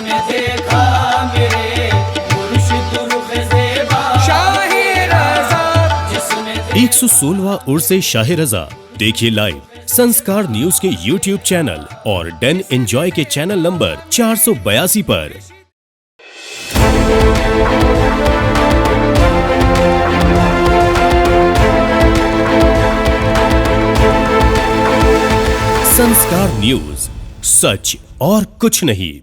जिसने देखा मेरे मुर्शिद रुख़ ज़ेबा शाहे रज़ा, जिसने 116वां उर्स शाहे रज़ा देखिए लाइव संस्कार न्यूज के YouTube चैनल और डेन एंजॉय के चैनल नंबर 482 पर। संस्कार न्यूज, सच और कुछ नहीं।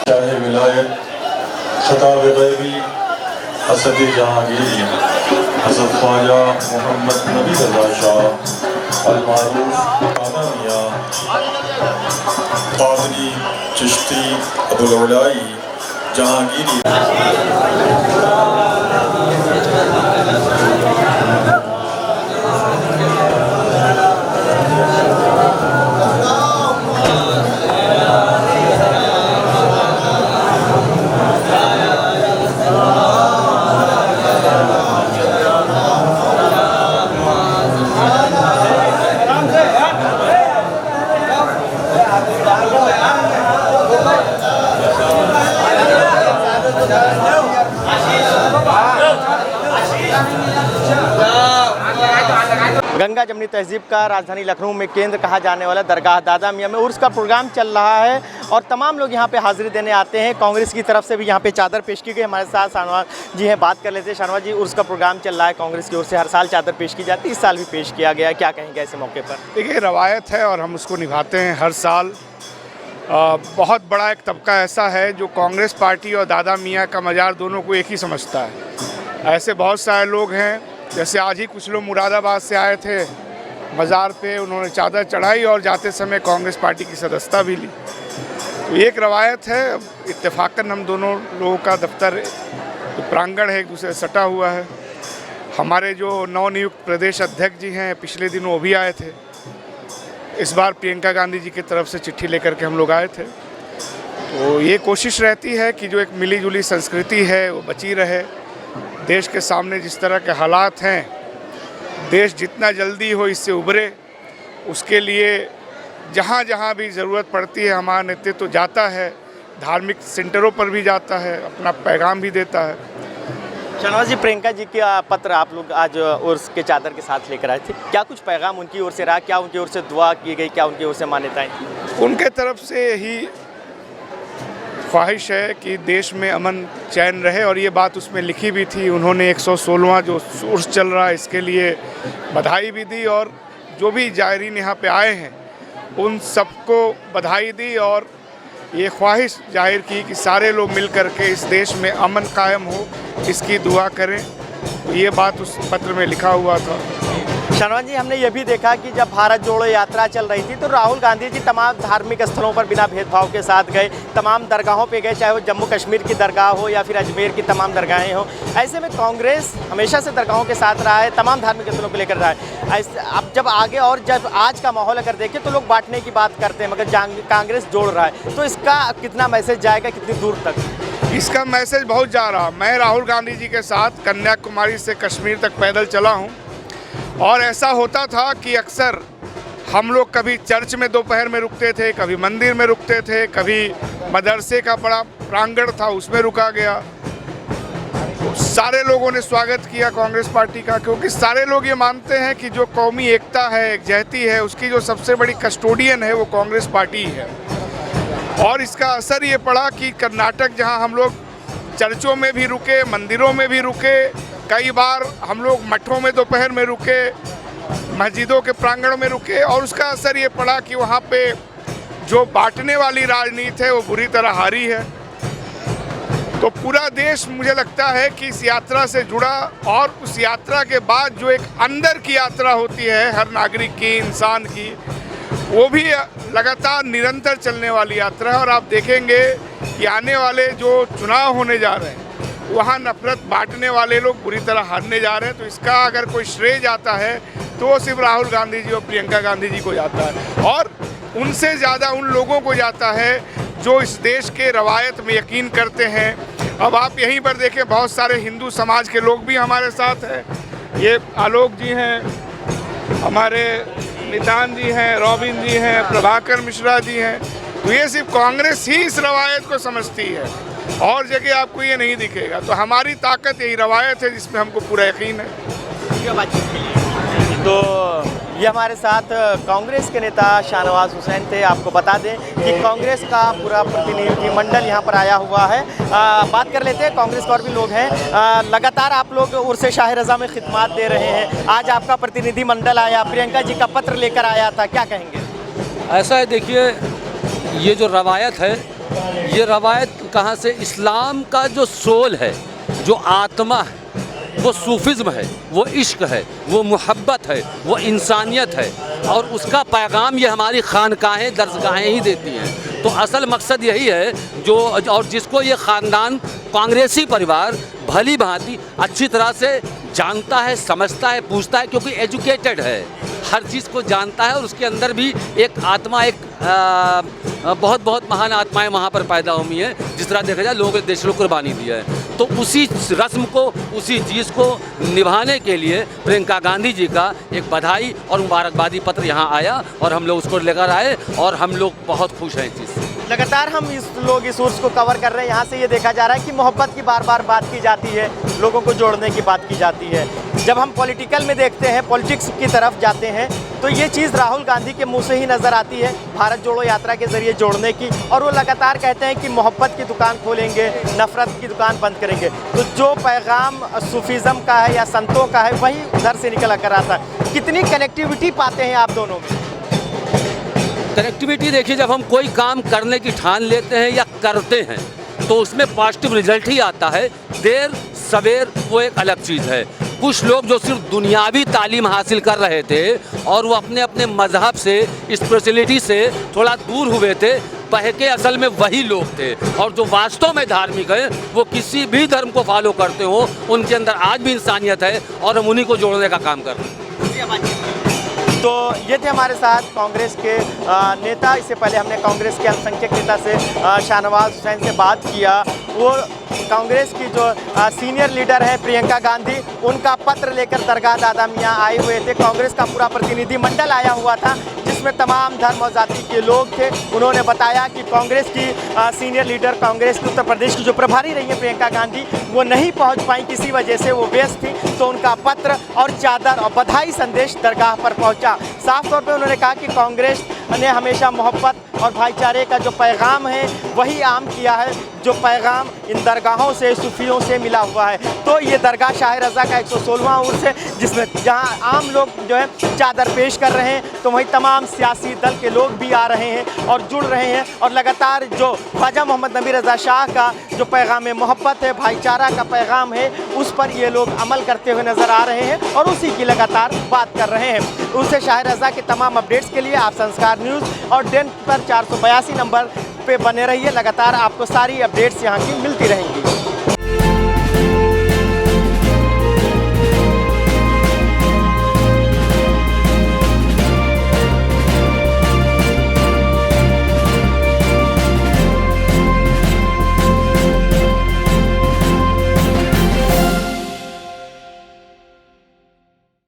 चाहे विलायत खताब गैबी हसद जहांगीरी हज़रत ख्वाजा मोहम्मद नबी रज़ा शाह अल-मारूफ कादा मियां कादरी चिश्ती अबुल उलाई जहांगीरी। गंगा जमनी तहजीब का राजधानी लखनऊ में केंद्र कहा जाने वाला दरगाह दादा मियां में उर्स का प्रोग्राम चल रहा है और तमाम लोग यहां पे हाजिरी देने आते हैं। कांग्रेस की तरफ से भी यहां पे चादर पेश की गई। हमारे साथ शाहनवाज जी हैं, बात कर लेते हैं। शाहनवाज जी, उर्स का प्रोग्राम चल रहा है, कांग्रेस की ओर से हर साल चादर पेश की जाती है, इस साल भी पेश किया गया, क्या कहेंगे ऐसे मौके पर? देखिए, रवायत है और हम उसको निभाते हैं हर साल। बहुत बड़ा एक तबका ऐसा है जो कांग्रेस पार्टी और दादा मियाँ का मज़ार दोनों को एक ही समझता है। ऐसे बहुत सारे लोग हैं, जैसे आज ही कुछ लोग मुरादाबाद से आए थे मज़ार पे, उन्होंने चादर चढ़ाई और जाते समय कांग्रेस पार्टी की सदस्यता भी ली। तो एक रवायत है, इत्तेफाकन हम दोनों लोगों का दफ्तर जो प्रांगण है एक दूसरे से सटा हुआ है। हमारे जो नवनियुक्त प्रदेश अध्यक्ष जी हैं, पिछले दिन वो भी आए थे। इस बार प्रियंका गांधी जी की तरफ से चिट्ठी लेकर के हम लोग आए थे। तो ये कोशिश रहती है कि जो एक मिली जुली संस्कृति है वो बची रहे। देश के सामने जिस तरह के हालात हैं, देश जितना जल्दी हो इससे उभरे, उसके लिए जहाँ जहाँ भी ज़रूरत पड़ती है हमारा नेतृत्व जाता है, धार्मिक सेंटरों पर भी जाता है, अपना पैगाम भी देता है। शाहनवाज जी, प्रियंका जी का पत्र आप लोग आज उर्स के चादर के साथ लेकर आए थे, क्या कुछ पैगाम उनकी ओर से रहा? क्या उनकी ओर से दुआ की गई? क्या उनकी ओर से मान्यताएं? उनके तरफ से ही ख्वाहिश है कि देश में अमन चैन रहे और ये बात उसमें लिखी भी थी। उन्होंने 116वां जो उर्स चल रहा है इसके लिए बधाई भी दी और जो भी जायरीन यहाँ पे आए हैं उन सबको बधाई दी और ये ख्वाहिश जाहिर की कि सारे लोग मिल कर के इस देश में अमन कायम हो, इसकी दुआ करें। तो ये बात उस पत्र में लिखा हुआ था। शाहनवाज जी, हमने ये भी देखा कि जब भारत जोड़ो यात्रा चल रही थी तो राहुल गांधी जी तमाम धार्मिक स्थलों पर बिना भेदभाव के साथ गए, तमाम दरगाहों पे गए, चाहे वो जम्मू कश्मीर की दरगाह हो या फिर अजमेर की तमाम दरगाहें हो। ऐसे में कांग्रेस हमेशा से दरगाहों के साथ रहा है, तमाम धार्मिक स्थलों को लेकर रहा है। अब जब आगे और जब आज का माहौल अगर देखें तो लोग बांटने की बात करते हैं, मगर कांग्रेस जोड़ रहा है, तो इसका कितना मैसेज जाएगा, कितनी दूर तक? इसका मैसेज बहुत जा रहा। मैं राहुल गांधी जी के साथ कन्याकुमारी से कश्मीर तक पैदल चला हूँ और ऐसा होता था कि अक्सर हम लोग कभी चर्च में दोपहर में रुकते थे, कभी मंदिर में रुकते थे, कभी मदरसे का बड़ा प्रांगण था उसमें रुका गया। सारे लोगों ने स्वागत किया कांग्रेस पार्टी का, क्योंकि सारे लोग ये मानते हैं कि जो कौमी एकता है, एकजहती है, उसकी जो सबसे बड़ी कस्टोडियन है वो कांग्रेस पार्टी है। और इसका असर ये पड़ा कि कर्नाटक, जहां हम लोग चर्चों में भी रुके, मंदिरों में भी रुके, कई बार हम लोग मठों में दोपहर में रुके, मस्जिदों के प्रांगण में रुके, और उसका असर ये पड़ा कि वहाँ पे जो बांटने वाली राजनीति है वो बुरी तरह हारी है। तो पूरा देश मुझे लगता है कि इस यात्रा से जुड़ा, और उस यात्रा के बाद जो एक अंदर की यात्रा होती है हर नागरिक की, इंसान की, वो भी लगातार निरंतर चलने वाली यात्रा है। और आप देखेंगे कि आने वाले जो चुनाव होने जा रहे हैं वहाँ नफरत बांटने वाले लोग बुरी तरह हारने जा रहे हैं। तो इसका अगर कोई श्रेय जाता है तो वो सिर्फ राहुल गांधी जी और प्रियंका गांधी जी को जाता है, और उनसे ज़्यादा उन लोगों को जाता है जो इस देश के रवायत में यकीन करते हैं। अब आप यहीं पर देखें, बहुत सारे हिंदू समाज के लोग भी हमारे साथ हैं। ये आलोक जी हैं, हमारे नितान जी हैं, रॉबिन जी हैं, प्रभाकर मिश्रा जी हैं। तो ये सिर्फ कांग्रेस ही इस रवायत को समझती है, और जगह आपको ये नहीं दिखेगा। तो हमारी ताकत यही रवायत है जिसमें हमको पूरा यकीन है। तो ये हमारे साथ कांग्रेस के नेता शाहनवाज हुसैन थे। आपको बता दें कि कांग्रेस का पूरा प्रतिनिधिमंडल यहाँ पर आया हुआ है। बात कर लेते हैं, कांग्रेस के और भी लोग हैं। लगातार आप लोग उर्स शाह रज़ा में खिदमत दे रहे हैं, आज आपका प्रतिनिधिमंडल आया, प्रियंका जी का पत्र लेकर आया था, क्या कहेंगे? ऐसा है, देखिए, ये जो रवायत है, ये रवायत कहाँ से, इस्लाम का जो सोल है, जो आत्मा है, वो सूफिज़्म है, वो इश्क है, वो मोहब्बत है, वो इंसानियत है, और उसका पैगाम ये हमारी खानकाहें, दरसगाहें ही देती हैं। तो असल मकसद यही है जो, और जिसको ये ख़ानदान कांग्रेसी परिवार भली भांति अच्छी तरह से जानता है, समझता है, पूछता है, क्योंकि एजुकेटेड है, हर चीज़ को जानता है, और उसके अंदर भी एक आत्मा, एक बहुत बहुत महान आत्माएं वहाँ पर पैदा हुई हैं। जिस तरह देखा जाए, लोगों के देश को कुर्बानी दिया है, तो उसी रस्म को, उसी चीज़ को निभाने के लिए प्रियंका गांधी जी का एक बधाई और मुबारकबादी पत्र यहाँ आया, और हम लोग उसको लेकर आए, और हम लोग बहुत खुश हैं इस चीज़ से। लगातार हम लोग इस उर्स को कवर कर रहे हैं। यहाँ से ये देखा जा रहा है कि मोहब्बत की बार बार बात की जाती है, लोगों को जोड़ने की बात की जाती है। जब हम पॉलिटिकल में देखते हैं, पॉलिटिक्स की तरफ जाते हैं, तो ये चीज़ राहुल गांधी के मुंह से ही नज़र आती है, भारत जोड़ो यात्रा के ज़रिए जोड़ने की। और वो लगातार कहते हैं कि मोहब्बत की दुकान खोलेंगे, नफ़रत की दुकान बंद करेंगे। तो जो पैगाम सूफीज़म का है या संतों का है, वही उधर से निकल कर आता है। कितनी कनेक्टिविटी पाते हैं आप दोनों में? कनेक्टिविटी देखिए, जब हम कोई काम करने की ठान लेते हैं या करते हैं, तो उसमें पॉजिटिव रिजल्ट ही आता है। देर सवेर वो एक अलग चीज़ है। कुछ लोग जो सिर्फ दुनियावी तालीम हासिल कर रहे थे और वो अपने अपने मज़हब से, स्पिरिचुअलिटी से थोड़ा दूर हुए थे, बहके असल में वही लोग थे। और जो वास्तव में धार्मिक है, वो किसी भी धर्म को फॉलो करते हो, उनके अंदर आज भी इंसानियत है, और हम उन्हीं को जोड़ने का काम कर रहे हैं। तो ये थे हमारे साथ कांग्रेस के नेता। इससे पहले हमने कांग्रेस के अल्पसंख्यक नेता से शाहनवाज हुसैन से बात किया। वो कांग्रेस की जो सीनियर लीडर है प्रियंका गांधी, उनका पत्र लेकर दरगाह दादा मियाँ आए हुए थे। कांग्रेस का पूरा प्रतिनिधिमंडल आया हुआ था, जिसमें तमाम धर्म और जाति के लोग थे। उन्होंने बताया कि कांग्रेस की सीनियर लीडर, कांग्रेस की उत्तर प्रदेश की जो प्रभारी रही है प्रियंका गांधी, वो नहीं पहुंच पाई, किसी वजह से वो व्यस्त थी। तो उनका पत्र और चादर और बधाई संदेश दरगाह पर पहुंचा। साफ तौर पे उन्होंने कहा कि कांग्रेस ने हमेशा मोहब्बत और भाईचारे का जो पैगाम है वही आम किया है, जो पैगाम इन दरगाहों से, सूफियों से मिला हुआ है। तो ये दरगाह शाह रज़ा का 116वां उर्स है, जिसमें जहां आम लोग जो है चादर पेश कर रहे हैं, तो वहीं तमाम सियासी दल के लोग भी आ रहे हैं और जुड़ रहे हैं। और लगातार जो ख्वाजा मोहम्मद नबी रज़ा शाह का जो पैगाम मोहब्बत है, भाईचारा का पैगाम है, उस पर ये लोग अमल करते हुए नज़र आ रहे हैं और उसी की लगातार बात कर रहे हैं। उनसे शाह रज़ा के तमाम अपडेट्स के लिए आप संस्कार न्यूज़ और डेन पर 482 नंबर पे बने रहिए। लगातार आपको सारी अपडेट्स यहाँ की मिलती रहेंगी।